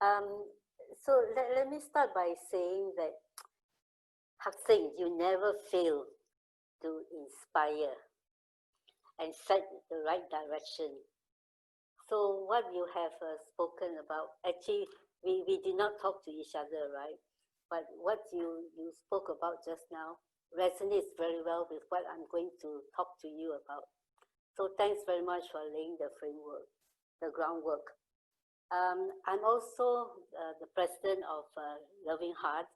So let me start by saying that Seng, you never fail to inspire and set the right direction. So what you have spoken about, actually, we did not talk to each other, right? But what you spoke about just now resonates very well with what I'm going to talk to you about. So thanks very much for laying the framework, the groundwork. I'm also the president of Loving Heart,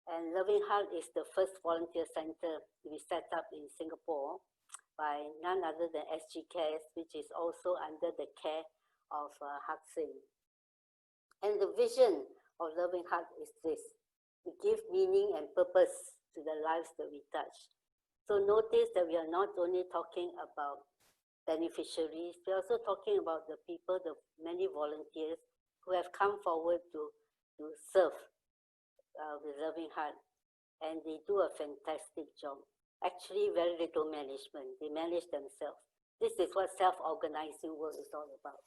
and Loving Heart is the first volunteer center to be set up in Singapore by none other than SG Cares, which is also under the care of Seng. And the vision of Loving Heart is this: to give meaning and purpose to the lives that we touch. So notice that we are not only talking about beneficiaries, we're also talking about the people, the many volunteers who have come forward to serve with Loving Heart, and they do a fantastic job. Actually, very little management. They manage themselves. This is what self-organizing work is all about.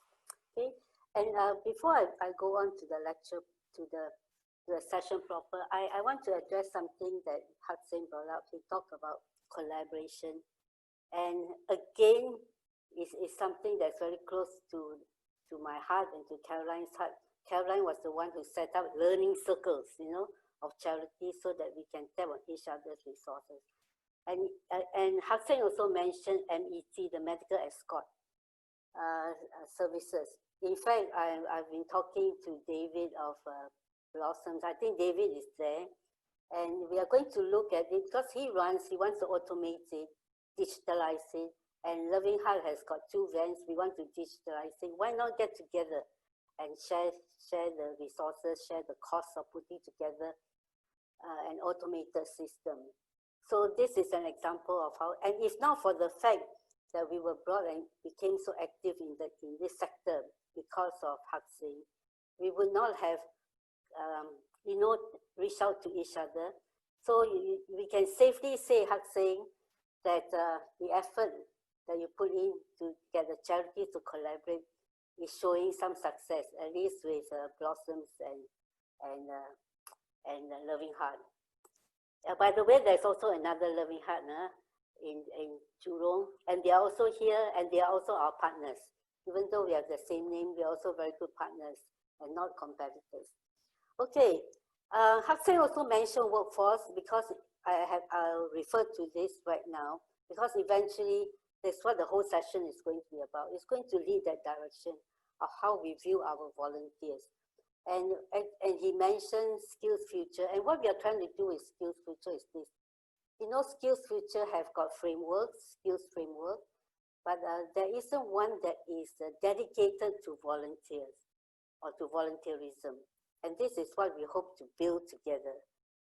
Okay, and before I go on to the lecture, to the session proper, I want to address something that Seng brought up. He talked about collaboration, and again, is something that's very close to my heart and to Caroline's heart. Caroline was the one who set up learning circles, of charity, so that we can tap on each other's resources. And Seng also mentioned MET, the medical escort services. In fact, I've been talking to David of Blossoms. I think David is there, and we are going to look at it because he wants to automate it, digitalize it, and Loving Heart has got 2 vans. We want to digitalize it. Why not get together and share the resources, share the costs of putting together an automated system? So this is an example of how, and if not for the fact that we were brought and became so active in this sector because of Seng, we would not have, reached out to each other. So we can safely say, Seng, that the effort that you put in to get the charities to collaborate is showing some success, at least with Blossoms and Loving Heart. By the way, there's also another Loving Heart in Jurong, and they are also here, and they are also our partners. Even though we have the same name, we are also very good partners and not competitors. Okay, Seng also mentioned workforce, because I'll refer to this right now, because eventually that's what the whole session is going to be about. It's going to lead that direction of how we view our volunteers. And he mentioned Skills Future, and what we are trying to do with Skills Future is this. Skills Future have got frameworks, skills framework, but there isn't one that is dedicated to volunteers or to volunteerism. And this is what we hope to build together.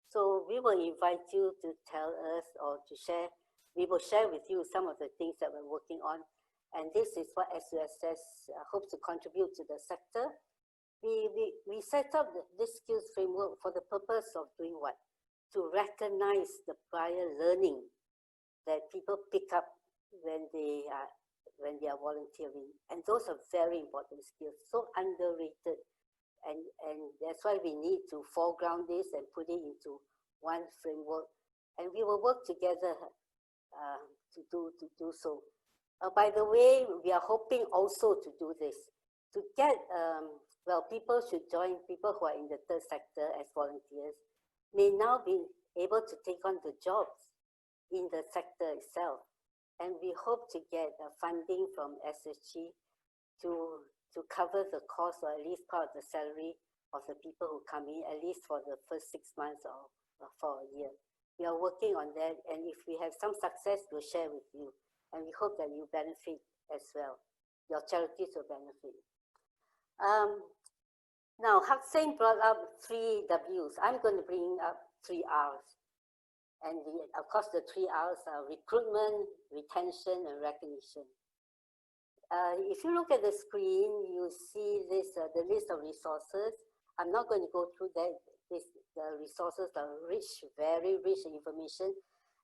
So we will invite you to tell us or to share. We will share with you some of the things that we're working on. And this is what SUSS hopes to contribute to the sector. We set up this skills framework for the purpose of doing what? To recognize the prior learning that people pick up when they are volunteering. And those are very important skills, so underrated. And that's why we need to foreground this and put it into one framework. And we will work together to do so. By the way, we are hoping also to do this, to get, people should join, people who are in the third sector as volunteers may now be able to take on the jobs in the sector itself. And we hope to get funding from SSG to cover the cost, or at least part of the salary of the people who come in, at least for the first 6 months or for a year. We are working on that, and if we have some success, we'll share with you. And we hope that you benefit as well. Your charities will benefit. Now, Seng brought up 3 Ws. I'm going to bring up 3 Rs. And of course, the 3 Rs are recruitment, retention, and recognition. If you look at the screen, you see this the list of resources. I'm not going to go through that. The resources are rich, very rich information.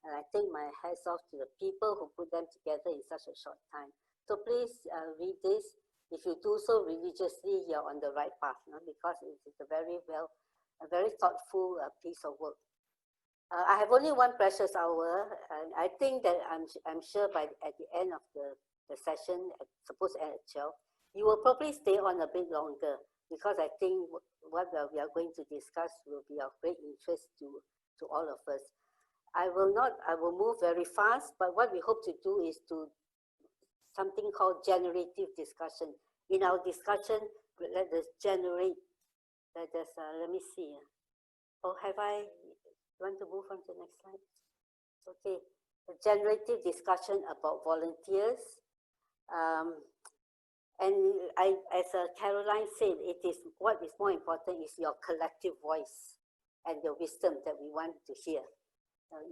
And I take my hats off to the people who put them together in such a short time. So please read this. If you do so religiously, you're on the right path, no? Because it is a very thoughtful piece of work. I have only one precious hour, and I think that I'm sure at the end of the session, suppose at 12, you will probably stay on a bit longer, because I think what we are going to discuss will be of great interest to all of us. I will move very fast, but what we hope to do is to something called generative discussion. In our discussion, let us generate, let me see. Oh, want to move on to the next slide? Okay, a generative discussion about volunteers. And as Caroline said, what is more important is your collective voice and the wisdom that we want to hear,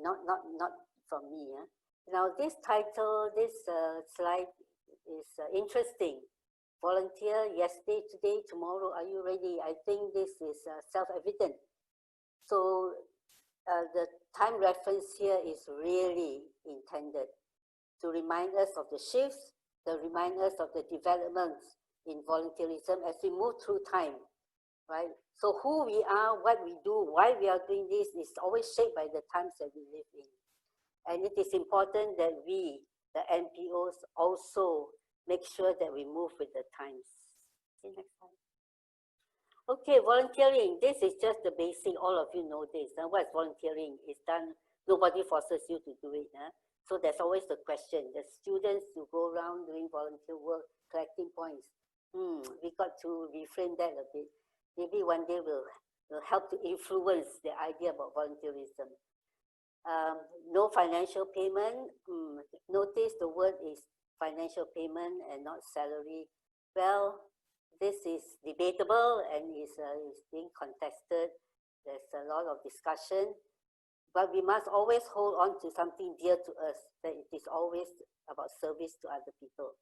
not from me. Now, this title, this slide is interesting. Volunteer, yesterday, today, tomorrow, are you ready? I think this is self-evident. So the time reference here is really intended to remind us of the shifts, to remind us of the developments in volunteerism as we move through time, right? So who we are, what we do, why we are doing this is always shaped by the times that we live in. And it is important that we, the NPOs, also make sure that we move with the times. Okay, next slide. Okay, volunteering. This is just the basic. All of you know this. Now, what is volunteering? It's done. Nobody forces you to do it. So there's always the question. The students who go around doing volunteer work, collecting points. We got to reframe that a bit. Maybe one day will help to influence the idea about volunteerism. No financial payment. Notice the word is financial payment and not salary. Well, this is debatable and is being contested. There's a lot of discussion, but we must always hold on to something dear to us, that it is always about service to other people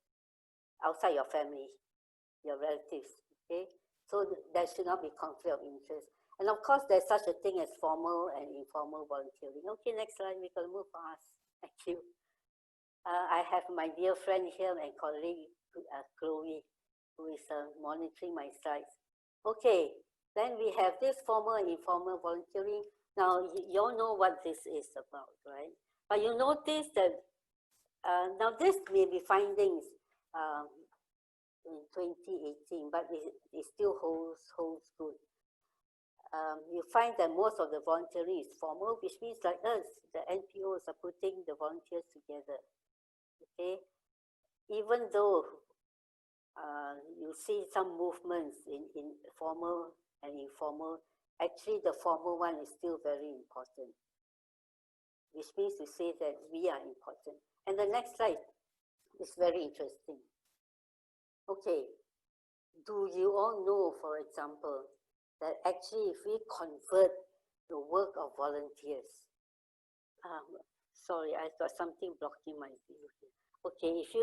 outside your family, your relatives, okay? So there should not be conflict of interest. And of course, there's such a thing as formal and informal volunteering. Okay, next slide, we can move fast. Thank you. I have my dear friend here and colleague, Chloe, who is monitoring my slides. Okay, then we have this formal and informal volunteering. Now, you all know what this is about, right? But you notice that, now this may be findings in 2018, but it still holds good. You find that most of the volunteering is formal, which means like us, the NPOs are putting the volunteers together, okay? Even though you see some movements in formal and informal, actually the formal one is still very important, which means to say that we are important. And the next slide is very interesting. Okay, do you all know, for example, that actually if we convert the work of volunteers, sorry, I've got something blocking my view here. Okay, if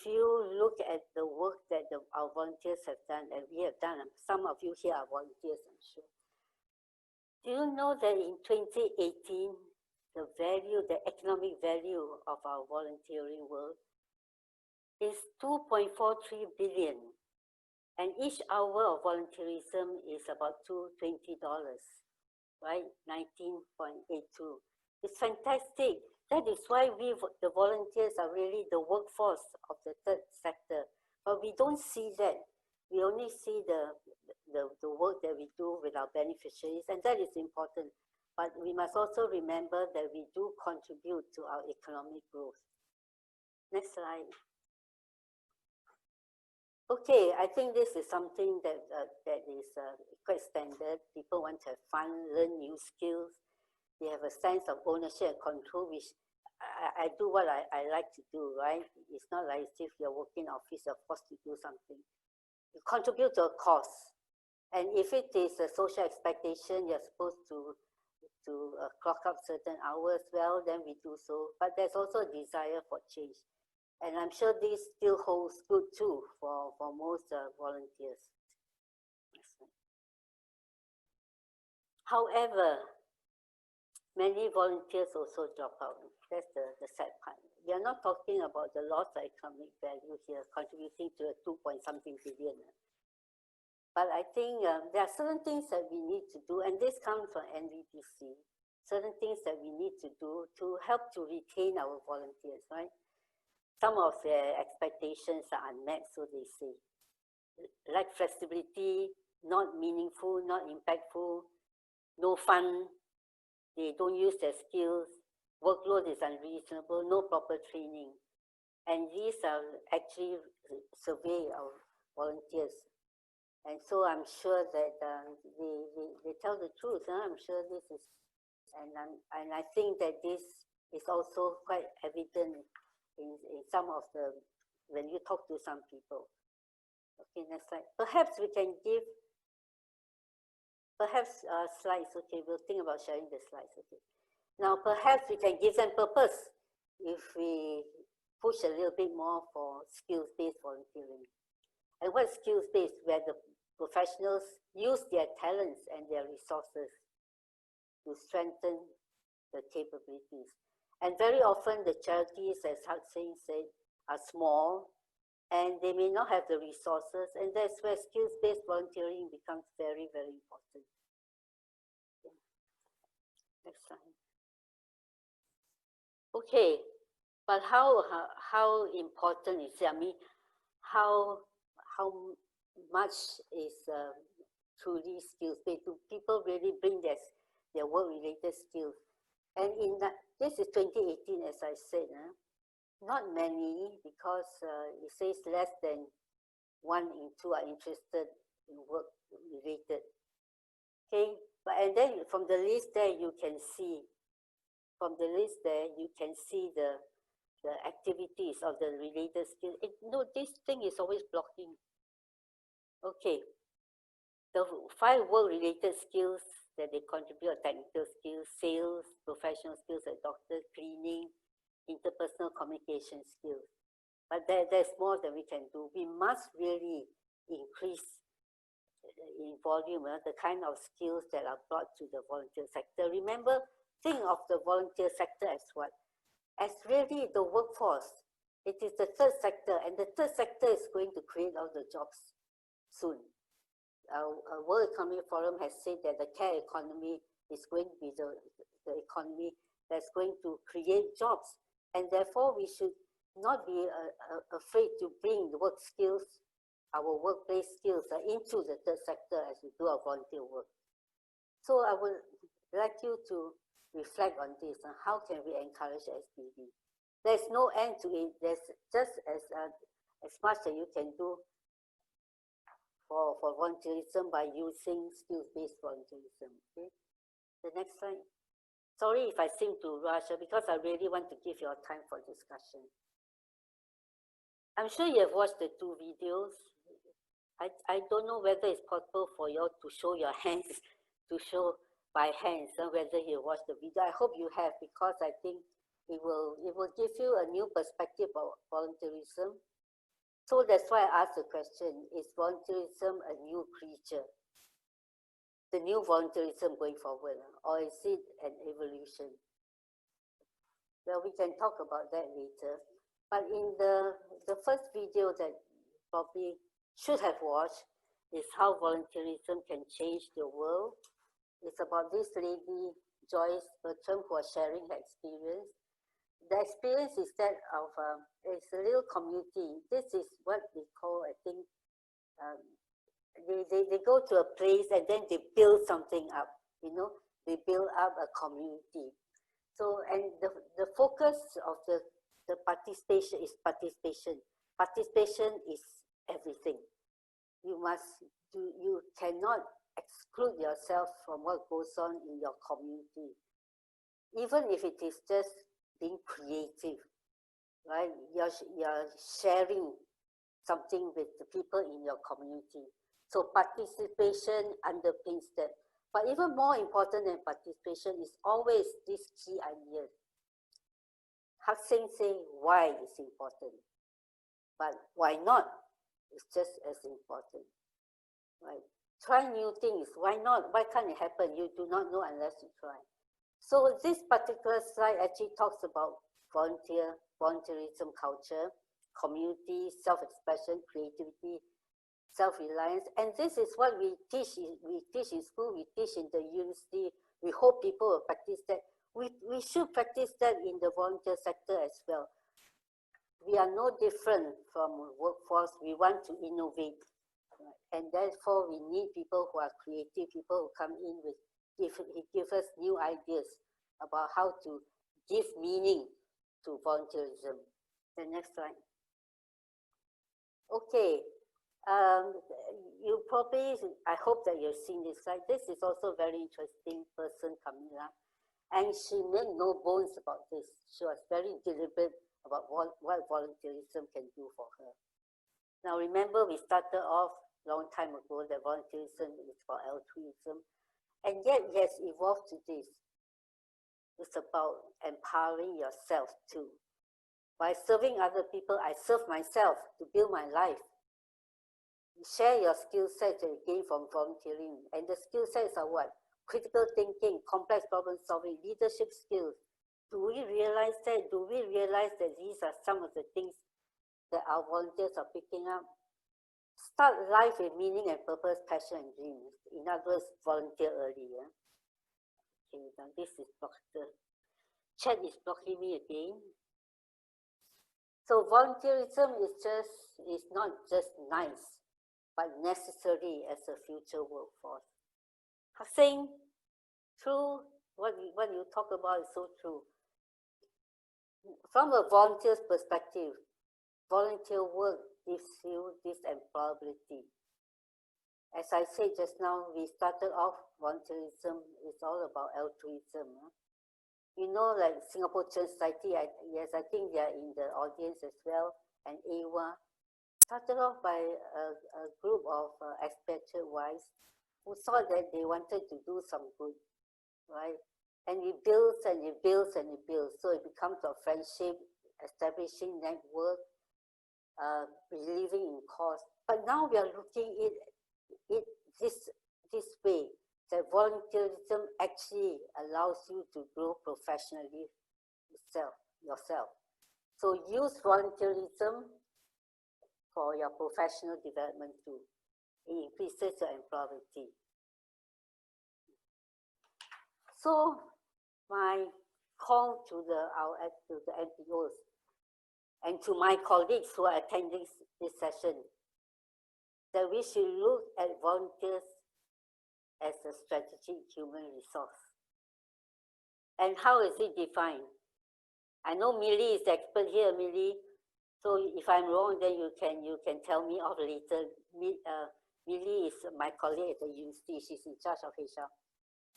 you look at the work that our volunteers have done, and we have done, some of you here are volunteers, I'm sure. Do you know that in 2018, the economic value of our volunteering work is 2.43 billion. And each hour of volunteerism is about $20, right? 19.82. It's fantastic. That is why we, the volunteers, are really the workforce of the third sector. But we don't see that. We only see the work that we do with our beneficiaries, and that is important. But we must also remember that we do contribute to our economic growth. Next slide. Okay, I think this is something that is quite standard. People want to have fun, learn new skills. They have a sense of ownership and control, which I do what I like to do, right? It's not like if you're working in office, you're forced to do something. You contribute to a cause. And if it is a social expectation, you're supposed to clock up certain hours, well, then we do so. But there's also a desire for change. And I'm sure this still holds good too for most volunteers. However, many volunteers also drop out. That's the sad part. We are not talking about the loss of economic value here, contributing to a 2-point-something billion. But I think there are certain things that we need to do, and this comes from NVDC, certain things that we need to do to help to retain our volunteers, right? Some of their expectations are unmet, so they say. Like flexibility, not meaningful, not impactful, no fun, they don't use their skills, workload is unreasonable, no proper training. And these are actually survey of volunteers. And so I'm sure that they tell the truth. I'm sure this is, and I think that this is also quite evident in some of the, when you talk to some people. Okay, next slide. Perhaps we can give, slides, okay, we'll think about sharing the slides, okay. Now, perhaps we can give them purpose if we push a little bit more for skills-based volunteering. And what is skills-based? Where the professionals use their talents and their resources to strengthen the capabilities. And very often the charities, as Seng said, are small and they may not have the resources, and that's where skills-based volunteering becomes very, very important. Okay. Next slide. Okay, but how important is it? I mean, how much is truly skills-based? Do people really bring their work-related skills? And in that, this is 2018, as I said, not many, because it says less than 1 in 2 are interested in work-related. Okay, but and then from the list there, you can see, the activities of the related skills. No, this thing is always blocking. Okay, the 5 work-related skills that they contribute are technical skills, sales, professional skills like doctor, cleaning, interpersonal communication skills. But there's more that we can do. We must really increase in volume the kind of skills that are brought to the volunteer sector. Remember, think of the volunteer sector as what? As really the workforce. It is the third sector, and the third sector is going to create all the jobs soon. Our World Economic Forum has said that the care economy is going to be the economy that's going to create jobs. And therefore, we should not be afraid to bring the work skills, our workplace skills into the third sector as we do our volunteer work. So I would like you to reflect on this and how can we encourage SBV. There's no end to it. There's just as much that you can do for volunteerism by using skills-based volunteerism. Okay, the next slide. Sorry if I seem to rush because I really want to give you time for discussion. I'm sure you have watched the 2 videos. I don't know whether it's possible for you to show your hands, to show by hands, whether you watched the video. I hope you have, because I think it will give you a new perspective of volunteerism. So that's why I asked the question, is volunteerism a new creature? The new volunteerism going forward, or is it an evolution? Well, we can talk about that later. But in the first video that probably should have watched is how volunteerism can change the world. It's about this lady, Joyce Bertram, who was sharing her experience. The experience is that of it's a little community. This is what they call, I think, they go to a place and then they build something up, they build up a community. So, and the focus of the participation is participation. Participation is everything. You cannot exclude yourself from what goes on in your community. Even if it is just being creative, right? You're sharing something with the people in your community. So participation underpins that. But even more important than participation is always this key idea. Seng say why is important, but why not is just as important, right? Try new things. Why not? Why can't it happen? You do not know unless you try. So this particular slide actually talks about volunteerism culture, community, self-expression, creativity, self-reliance, and this is what we teach in school, we teach in the university. We hope people will practice that. We should practice that in the volunteer sector as well. We are no different from workforce. We want to innovate, and therefore we need people who are creative, people who come in with give us new ideas about how to give meaning to volunteerism. The next slide. Okay, you probably, I hope that you've seen this slide. This is also a very interesting person, Camila, and she made no bones about this. She was very deliberate about what volunteerism can do for her. Now remember, we started off a long time ago that volunteerism is about altruism, and yet it has evolved to this. It's about empowering yourself too. By serving other people, I serve myself to build my life. Share your skill sets that you gain from volunteering. And the skill sets are what? Critical thinking, complex problem solving, leadership skills. Do we realize that? Do we realize that these are some of the things that our volunteers are picking up? Start life with meaning and purpose, passion and dreams. In other words, volunteer early. Yeah? Okay, now this is Dr. Chat is blocking me again. So volunteerism is not just nice, but necessary as a future workforce. Seng, true, what you talk about is so true. From a volunteer's perspective, volunteer work gives you this employability. As I said just now, we started off volunteerism, it's all about altruism. You know, like Singapore Church Society, yes, I think they are in the audience as well, and AWA, started off by a group of expatriate wives who thought that they wanted to do some good, right? And it builds and it builds and it builds. So it becomes a friendship, establishing network, believing in cause. But now we are looking at it this way, that volunteerism actually allows you to grow professionally yourself. So use volunteerism for your professional development too. It increases your employability. So my call to the NPOs and to my colleagues who are attending this session, that we should look at volunteers as a strategic human resource. And how is it defined? I know Millie is the expert here, Millie. So if I'm wrong, then you can tell me off later. Millie is my colleague at the university. She's in charge of HR.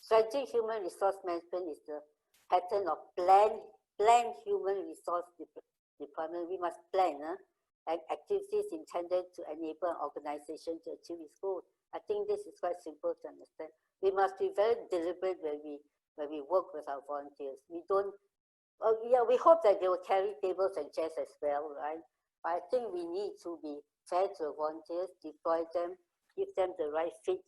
Strategic human resource management is the pattern of planned human resource deployment. We must plan activities intended to enable an organization to achieve its goals. I think this is quite simple to understand. We must be very deliberate when we work with our volunteers. We don't. We hope that they will carry tables and chairs as well, right? But I think we need to be fair to the volunteers, deploy them, give them the right fit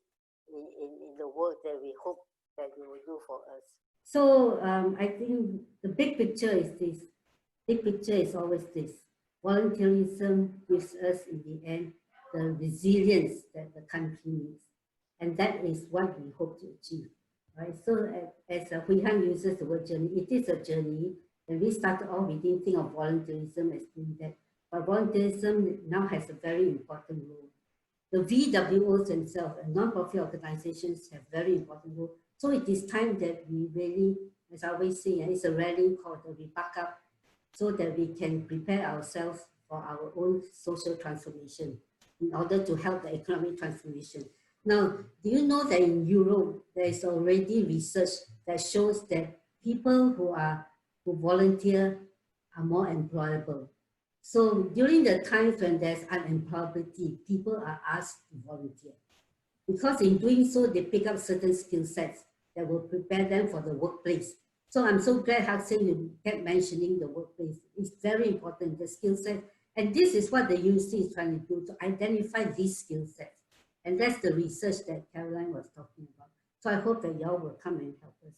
in the work that we hope that they will do for us. So I think the big picture is this. Big picture is always this. Volunteerism gives us, in the end, the resilience that the country needs. And that is what we hope to achieve. Right? So as Hui Han uses the word journey, it is a journey. When we started off, we didn't think of volunteerism as doing that. But volunteerism now has a very important role. The VWOs themselves and non-profit organizations have very important role. So it is time that we really, as I always say, it's a rallying call that we back up so that we can prepare ourselves for our own social transformation in order to help the economic transformation. Now, do you know that in Europe, there is already research that shows that people who volunteer are more employable. So during the times when there's unemployability, people are asked to volunteer. Because in doing so, they pick up certain skill sets that will prepare them for the workplace. So I'm so glad, Seng, you kept mentioning the workplace. It's very important, the skill set. And this is what the university is trying to do, to identify these skill sets. And that's the research that Caroline was talking about. So I hope that y'all will come and help us.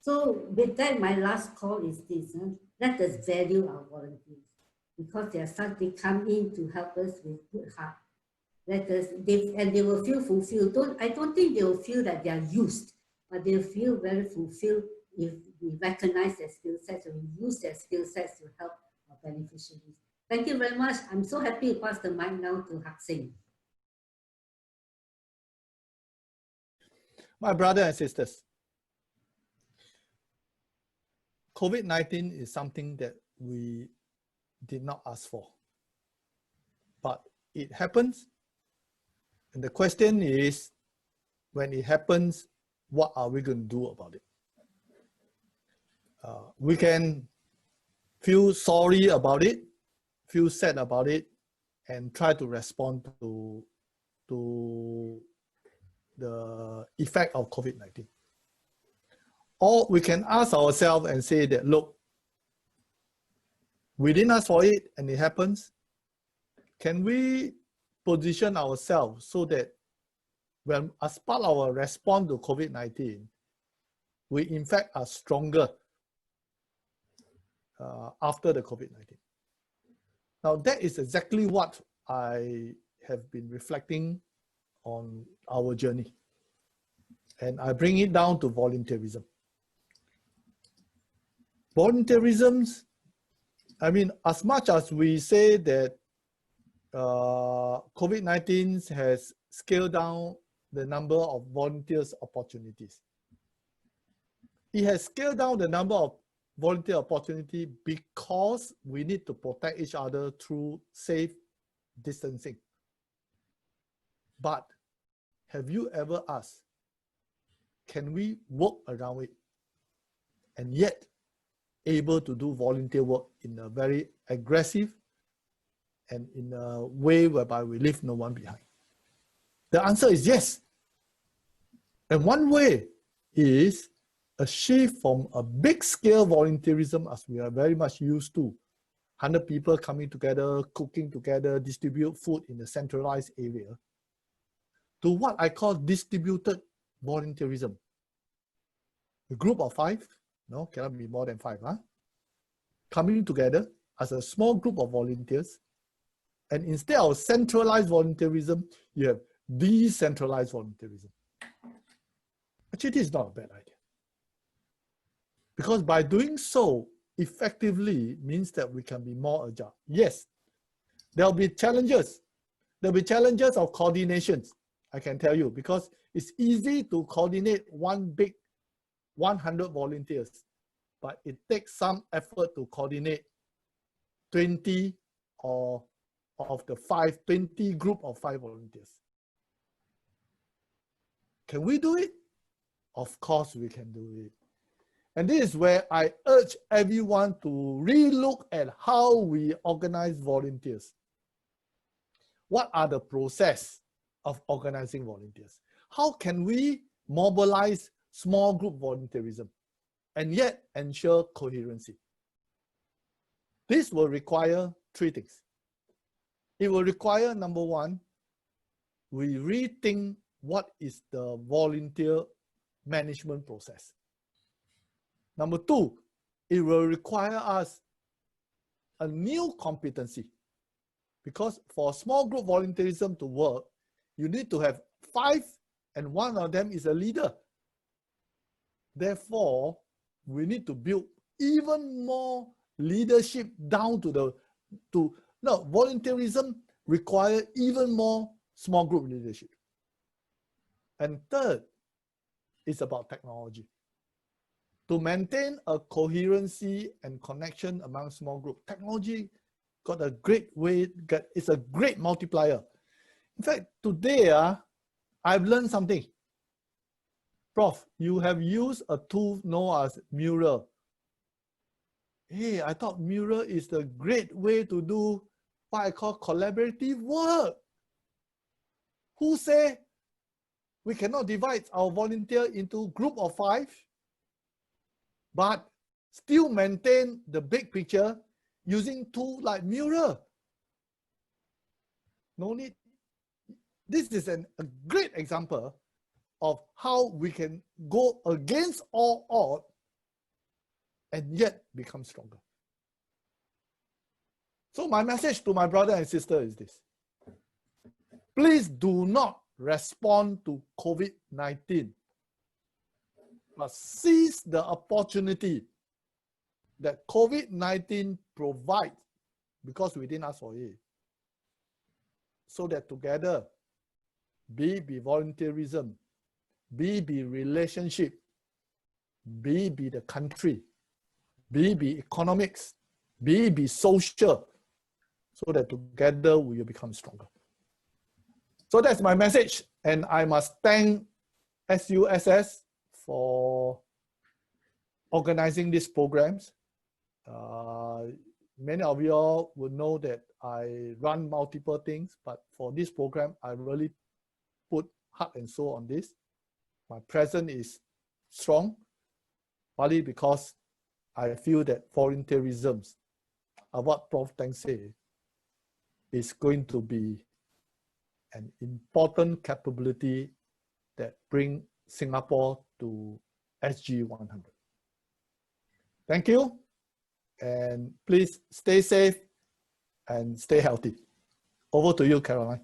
So with that, my last call is this, let us value our volunteers because they come in to help us with good heart. And they will feel fulfilled. I don't think they will feel that they are used, but they'll feel very fulfilled if we recognize their skill sets and we use their skill sets to help our beneficiaries. Thank you very much. I'm so happy to pass the mic now to Seng. My brothers and sisters, COVID-19 is something that we did not ask for, but it happens. And the question is, when it happens, what are we going to do about it? We can feel sorry about it, feel sad about it, and try to respond to the effect of COVID-19. Or we can ask ourselves and say that, look, we didn't ask for it and it happens. Can we position ourselves so that when, as part of our response to COVID-19, we in fact are stronger after the COVID-19? Now that is exactly what I have been reflecting on our journey. And I bring it down to volunteerism. Volunteerism, I mean, as much as we say that COVID-19 has scaled down the number of volunteers opportunities, it has scaled down the number of volunteer opportunity because we need to protect each other through safe distancing. But have you ever asked, can we work around it and yet able to do volunteer work in a very aggressive and in a way whereby we leave no one behind? The answer is yes. And one way is a shift from a big scale volunteerism, as we are very much used to, 100 people coming together, cooking together, distribute food in a centralized area, to what I call distributed volunteerism. A group of 5, no, cannot be more than 5, coming together as a small group of volunteers, and instead of centralized volunteerism, you have decentralized volunteerism. Actually, this is not a bad idea. Because by doing so, effectively means that we can be more agile. Yes, there'll be challenges. There'll be challenges of coordinations, I can tell you, because it's easy to coordinate one big 100 volunteers, but it takes some effort to coordinate 20 or of the 20 group of 5 volunteers. Can we do it? Of course we can do it. And this is where I urge everyone to relook at how we organize volunteers. What are the process of organizing volunteers? How can we mobilize small group volunteerism and yet ensure coherency? This will require 3 things. It will require, number 1, we rethink what is the volunteer management process. Number 2, it will require us a new competency, because for small group volunteerism to work, you need to have 5 and one of them is a leader. Therefore, we need to build even more leadership down to volunteerism requires even more small group leadership. And third, it's about technology. To maintain a coherency and connection among small group, technology got a great way, it's a great multiplier. In fact, today, I've learned something. Prof, you have used a tool known as Mural. Hey, I thought Mural is the great way to do what I call collaborative work. Who say we cannot divide our volunteer into group of 5, but still maintain the big picture using tools like Mural? No need. This is a great example of how we can go against all odds and yet become stronger. So my message to my brother and sister is this. Please do not respond to COVID-19, but seize the opportunity that COVID-19 provides, because we didn't ask for it, so that together, be volunteerism, be relationship, be the country, be economics, be social, so that together we will become stronger. So that's my message, and I must thank COC-SUSS for organizing these programs. Many of you all will know that I run multiple things, but for this program, I really put heart and soul on this. My presence is strong, partly because I feel that volunteerism, what Prof. Teng said, is going to be an important capability that bring Singapore to SG 100. Thank you, and please stay safe and stay healthy. Over to you, Caroline.